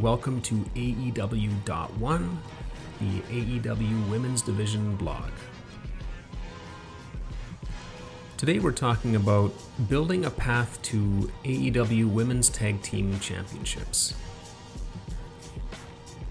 welcome to AEW.1, the AEW Women's Division blog. Today we're talking about building a path to AEW Women's Tag Team Championships.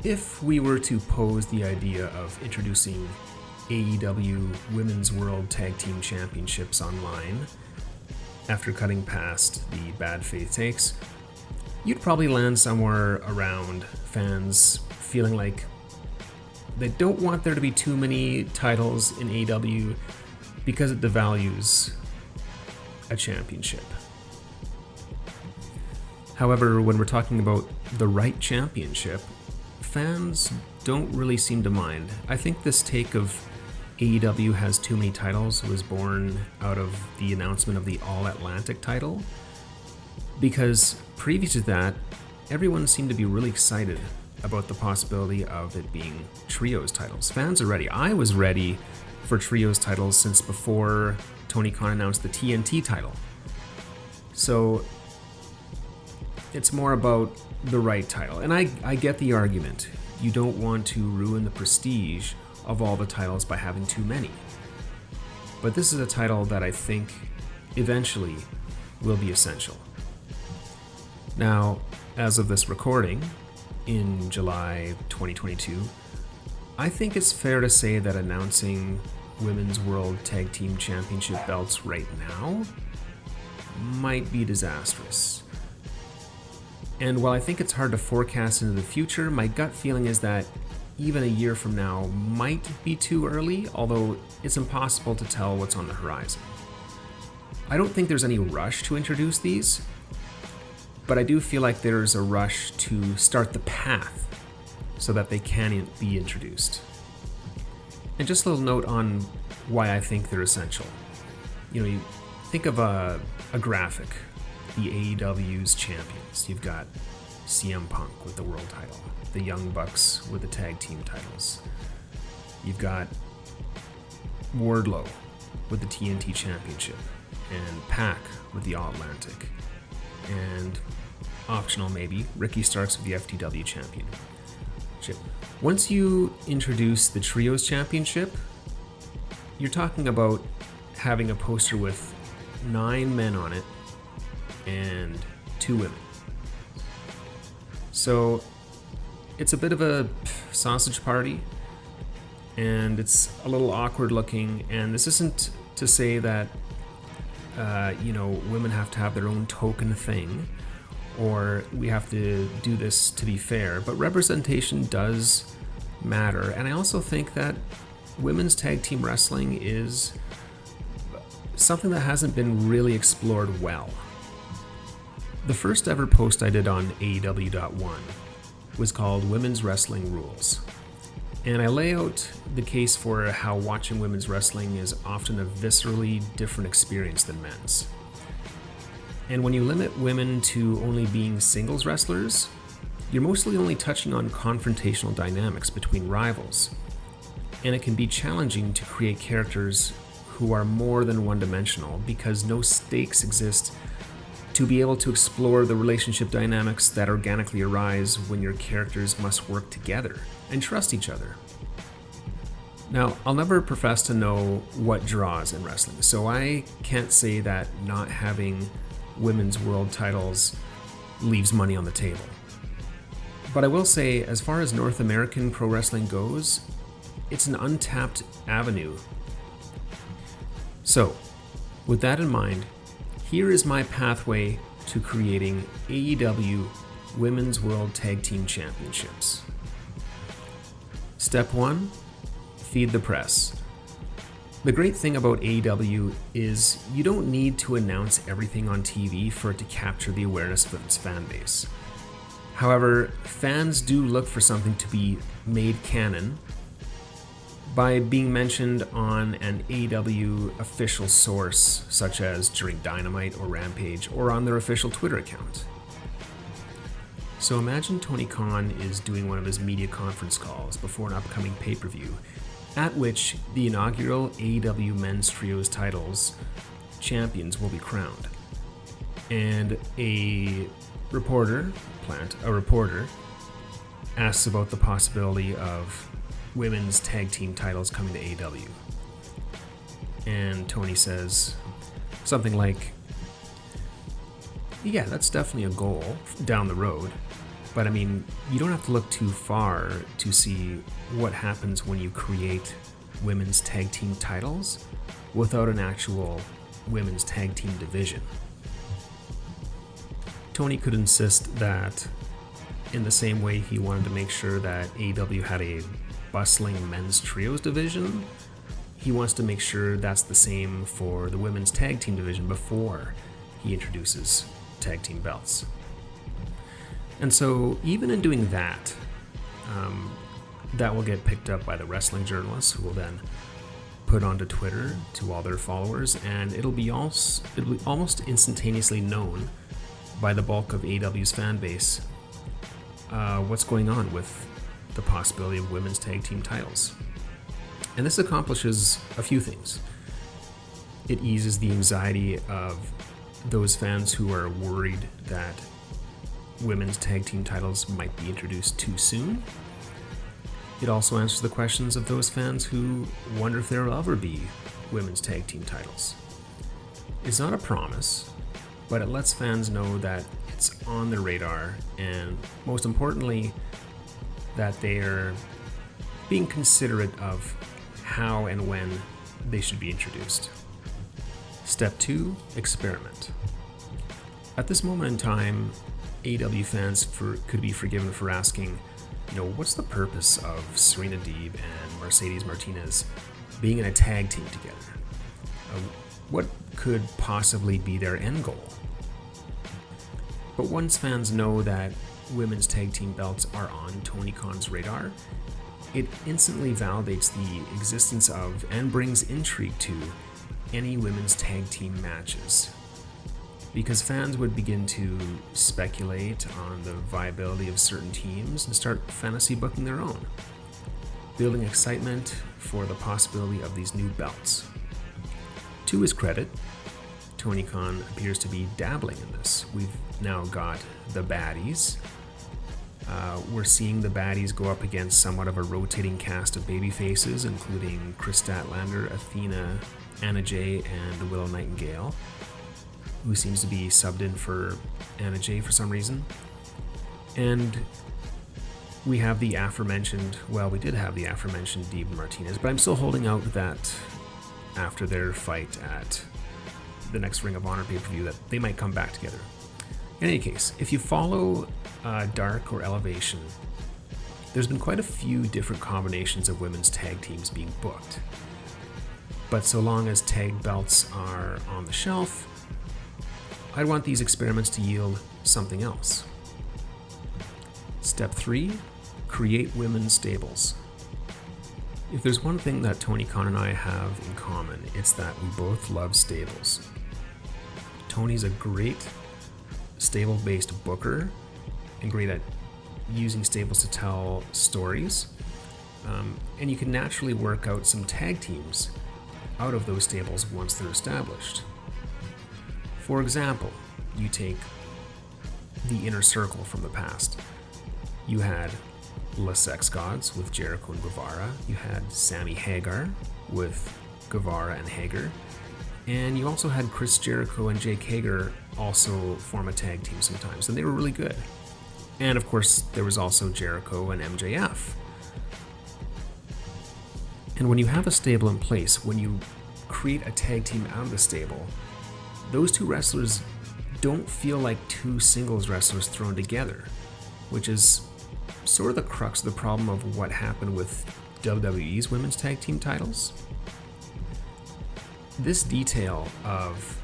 If we were to pose the idea of introducing AEW Women's World Tag Team Championships online, after cutting past the bad faith takes, you'd probably land somewhere around fans feeling like they don't want there to be too many titles in AEW because it devalues a championship. However, when we're talking about the right championship, fans don't really seem to mind. I think this take of AEW has too many titles was born out of the announcement of the All-Atlantic title, because previous to that, everyone seemed to be really excited about the possibility of it being trios titles. Fans are ready. I was ready for trios titles since before Tony Khan announced the TNT title. So it's more about the right title. And I get the argument. You don't want to ruin the prestige of all the titles by having too many. But this is a title that I think eventually will be essential. Now, as of this recording, in July 2022, I think it's fair to say that announcing Women's World Tag Team Championship belts right now might be disastrous. And while I think it's hard to forecast into the future, my gut feeling is that even a year from now might be too early, although it's impossible to tell what's on the horizon. I don't think there's any rush to introduce these, but I do feel like there's a rush to start the path so that they can be introduced. And just a little note on why I think they're essential. You think of a graphic, the AEW's champions. You've got CM Punk with the world title, the Young Bucks with the tag team titles. You've got Wardlow with the TNT championship, and Pac with the All-Atlantic, and optional maybe, Ricky Starks with the FTW championship. Once you introduce the Trios Championship, you're talking about having a poster with 9 men on it and 2 women. So it's a bit of a sausage party, and it's a little awkward looking, and this isn't to say that women have to have their own token thing, or we have to do this to be fair, but representation does matter. And I also think that women's tag team wrestling is something that hasn't been really explored well. The first ever post I did on AEW.1 was called Women's Wrestling Rules. And I lay out the case for how watching women's wrestling is often a viscerally different experience than men's. And when you limit women to only being singles wrestlers, you're mostly only touching on confrontational dynamics between rivals. And it can be challenging to create characters who are more than one-dimensional because no stakes exist to be able to explore the relationship dynamics that organically arise when your characters must work together and trust each other. Now, I'll never profess to know what draws in wrestling, so I can't say that not having women's world titles leaves money on the table. But I will say, as far as North American pro wrestling goes, it's an untapped avenue. So, with that in mind, here is my pathway to creating AEW Women's World Tag Team Championships. Step 1, feed the press. The great thing about AEW is you don't need to announce everything on TV for it to capture the awareness of its fan base. However, fans do look for something to be made canon by being mentioned on an AEW official source, such as during Dynamite or Rampage, or on their official Twitter account. So imagine Tony Khan is doing one of his media conference calls before an upcoming pay-per-view, at which the inaugural AEW Men's Trios titles champions will be crowned. And a reporter asks about the possibility of women's tag team titles coming to AEW. And Tony says something like, yeah, that's definitely a goal down the road. But I mean, you don't have to look too far to see what happens when you create women's tag team titles without an actual women's tag team division. Tony could insist that in the same way he wanted to make sure that AEW had a bustling men's trios division, he wants to make sure that's the same for the women's tag team division before he introduces tag team belts. And so even in doing that, that will get picked up by the wrestling journalists, who will then put onto Twitter to all their followers, and it'll be almost instantaneously known by the bulk of AEW's fan base what's going on with the possibility of women's tag team titles. And this accomplishes a few things. It eases the anxiety of those fans who are worried that women's tag team titles might be introduced too soon. It also answers the questions of those fans who wonder if there will ever be women's tag team titles. It's not a promise, but it lets fans know that it's on their radar, and most importantly, that they're being considerate of how and when they should be introduced. Step 2, experiment. At this moment in time, AEW fans could be forgiven for asking, what's the purpose of Serena Deeb and Mercedes Martinez being in a tag team together? What could possibly be their end goal? But once fans know that women's tag team belts are on Tony Khan's radar, it instantly validates the existence of and brings intrigue to any women's tag team matches. Because fans would begin to speculate on the viability of certain teams and start fantasy booking their own, building excitement for the possibility of these new belts. To his credit, Tony Khan appears to be dabbling in this. We've now got the baddies. We're seeing the baddies go up against somewhat of a rotating cast of baby faces, including Chris Statlander, Athena, Anna Jay, and Willow Nightingale, who seems to be subbed in for Anna Jay for some reason. And we did have the aforementioned Deeb and Martinez, but I'm still holding out that after their fight at the next Ring of Honor pay-per-view that they might come back together. In any case, if you follow Dark or Elevation, there's been quite a few different combinations of women's tag teams being booked. But so long as tag belts are on the shelf, I'd want these experiments to yield something else. Step 3, create women's stables. If there's one thing that Tony Khan and I have in common, it's that we both love stables. Tony's a great stable-based booker and great at using stables to tell stories. And you can naturally work out some tag teams out of those stables once they're established. For example, you take the Inner Circle from the past. You had Les Sex Gods with Jericho and Guevara. You had Sammy Hagar with Guevara and Hager. And you also had Chris Jericho and Jake Hager also form a tag team sometimes, and they were really good. And of course, there was also Jericho and MJF. And when you have a stable in place, when you create a tag team out of the stable, those two wrestlers don't feel like two singles wrestlers thrown together, which is sort of the crux of the problem of what happened with WWE's women's tag team titles. This detail of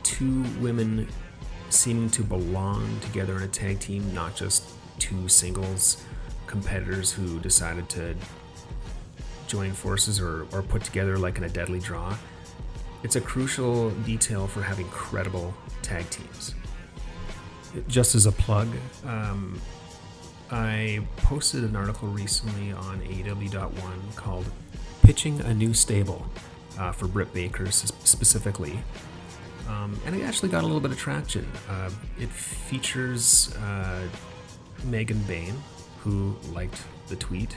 two women seeming to belong together in a tag team, not just two singles competitors who decided to join forces or put together like in a deadly draw, it's a crucial detail for having credible tag teams. Just as a plug, I posted an article recently on AEW.one called Pitching a New Stable for Britt Baker specifically. And it actually got a little bit of traction. It features Megan Bain, who liked the tweet,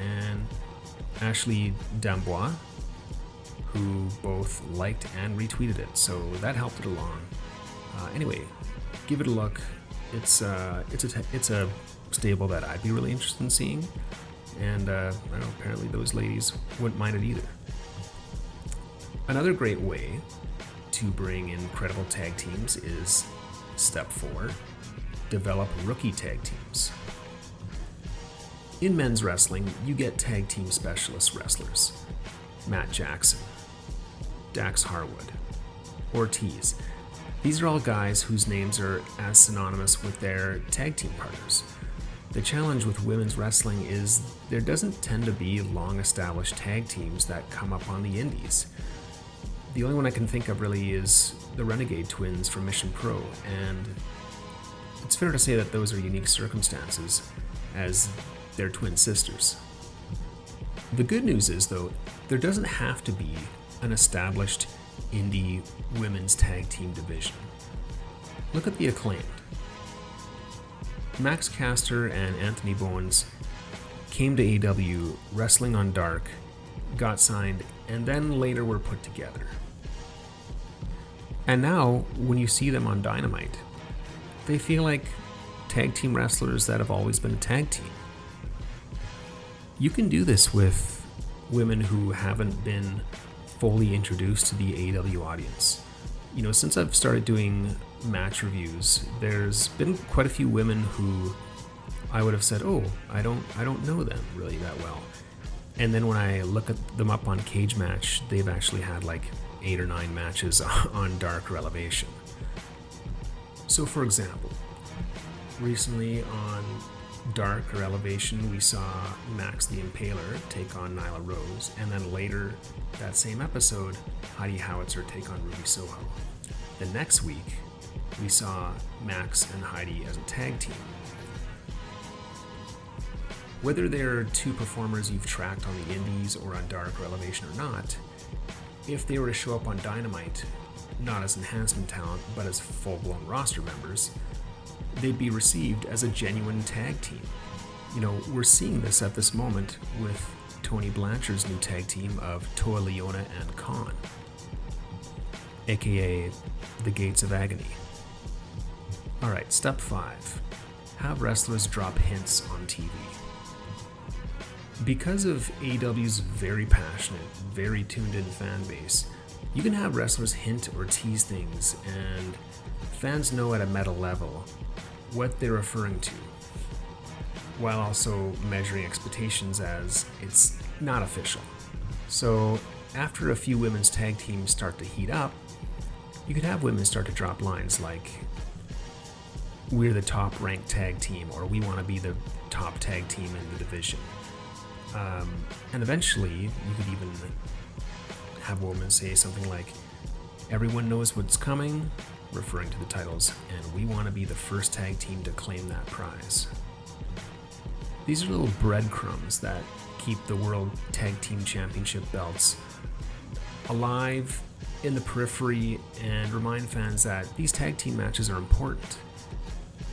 and Ashley Dambois, who both liked and retweeted it, so that helped it along. Anyway, give it a look. It's a stable that I'd be really interested in seeing, and I don't know, apparently those ladies wouldn't mind it either. Another great way to bring in credible tag teams is step 4, develop rookie tag teams. In men's wrestling, you get tag team specialist wrestlers. Matt Jackson, Dax Harwood, Ortiz. These are all guys whose names are as synonymous with their tag team partners. The challenge with women's wrestling is there doesn't tend to be long-established tag teams that come up on the indies. The only one I can think of really is the Renegade Twins from Mission Pro, and it's fair to say that those are unique circumstances, as they're twin sisters. The good news is, though, there doesn't have to be an established indie women's tag team division. Look at the Acclaimed. Max Caster and Anthony Bowens came to AEW wrestling on Dark, got signed, and then later were put together. And now, when you see them on Dynamite, they feel like tag team wrestlers that have always been a tag team. You can do this with women who haven't been fully introduced to the AEW audience. You know, since I've started doing match reviews, there's been quite a few women who I would have said, oh, I don't know them really that well. And then when I look at them up on Cage Match, they've actually had like 8 or 9 matches on Dark or Elevation. So for example, recently on Dark or Elevation, we saw Max the Impaler take on Nyla Rose, and then later that same episode, Heidi Howitzer take on Ruby Soho. The next week, we saw Max and Heidi as a tag team. Whether they're two performers you've tracked on the indies or on Dark or Elevation or not, if they were to show up on Dynamite, not as enhancement talent, but as full-blown roster members, they'd be received as a genuine tag team. You know, we're seeing this at this moment with Tony Blanchard's new tag team of Toa Leona and Khan, aka the Gates of Agony. Alright, step 5. Have wrestlers drop hints on TV. Because of AEW's very passionate, very tuned in fan base, you can have wrestlers hint or tease things, and fans know at a meta level what they're referring to, while also measuring expectations as it's not official. So after a few women's tag teams start to heat up, you could have women start to drop lines like, we're the top ranked tag team, or we want to be the top tag team in the division. And eventually, you could even have a woman say something like, everyone knows what's coming, referring to the titles, and we want to be the first tag team to claim that prize. These are little breadcrumbs that keep the World Tag Team Championship belts alive in the periphery and remind fans that these tag team matches are important.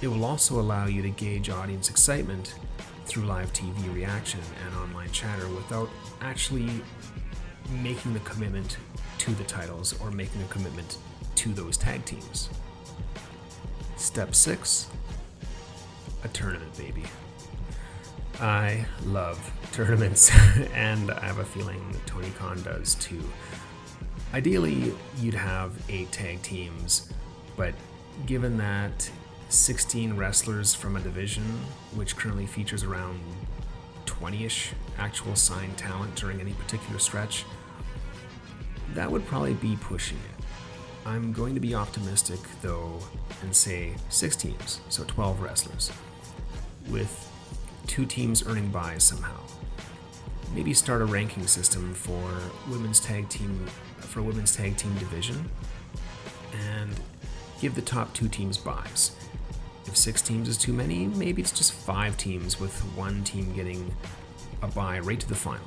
It will also allow you to gauge audience excitement through live TV reaction and online chatter without actually making the commitment to the titles or making a commitment to those tag teams. Step 6, a tournament, baby. I love tournaments, and I have a feeling Tony Khan does too. Ideally, you'd have 8 tag teams, but given that 16 wrestlers from a division, which currently features around 20-ish actual signed talent during any particular stretch, that would probably be pushing it. I'm going to be optimistic, though, and say 6 teams, so 12 wrestlers, with 2 teams earning buys somehow. Maybe start a ranking system for women's tag team division, and give the top 2 teams buys. If 6 teams is too many, maybe it's just 5 teams with 1 team getting a bye right to the final.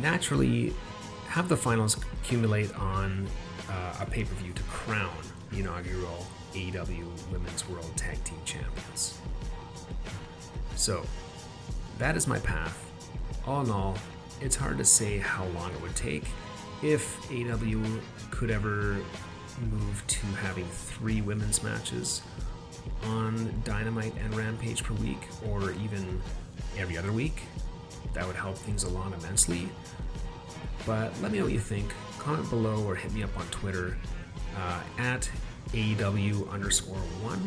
Naturally, have the finals accumulate on a pay-per-view to crown the inaugural AEW Women's World Tag Team Champions. So, that is my path. All in all, it's hard to say how long it would take. If AEW could ever move to having 3 women's matches on Dynamite and Rampage per week, or even every other week, that would help things along immensely. But let me know what you think. Comment below or hit me up on Twitter at AEW_1.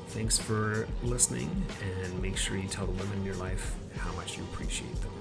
Thanks for listening, and make sure you tell the women in your life how much you appreciate them.